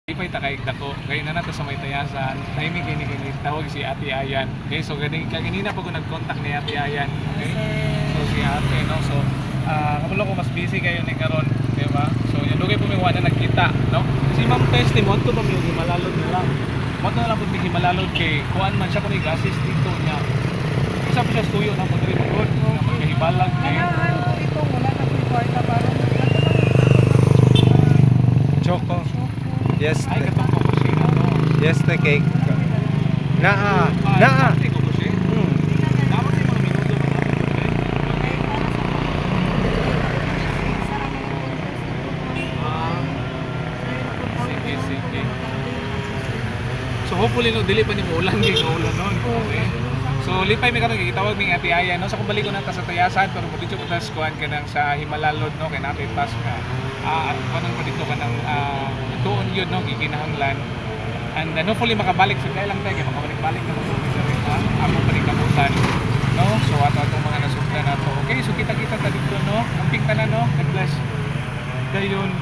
Ipay ta kay dako kay na nato sa may tayasan timing kini tawag si Ate Ayan. Okay, so ganina pa ko nag-contact ni Ate Ayan. Okay, so si Ate no, so kabulo ko mas busy kayo ni karon, di ba? So yung dugay po may wala nagkita, no? Si Ma'am Testy mo to ba may himalalod na lang. Mo na lang pud himalalod kay kuan man siya kun i-assist dito niya. Isa pa siya studio na pud dito good. Kay hibalag kay Ano ito wala na po kwarta para Choco. Yes, ay katong ko siya no. yes, the cake. Naa. Ate ko siya. Dapat yung mga minuto man sige. So hopefully no dili pa ni mo ulan kay ulan noon. Okay. So lipay mi karon gitawag ning Ate Aya no. So kung balik ko na ta sa tayasan pero mo dito pa tas kuan kanang sa Himalalod no kay napit pas nga. At kanang pa dito kanang tuon yun no gikinahanglan. And hopefully makabalik sa kailang tayo kay makabalik-balik na mo sa amo pa rin kabutan. No? So ato atong mga nasugdan nato. Okay, so kita-kita ta dito no. Amping tanan no. God bless. Dayon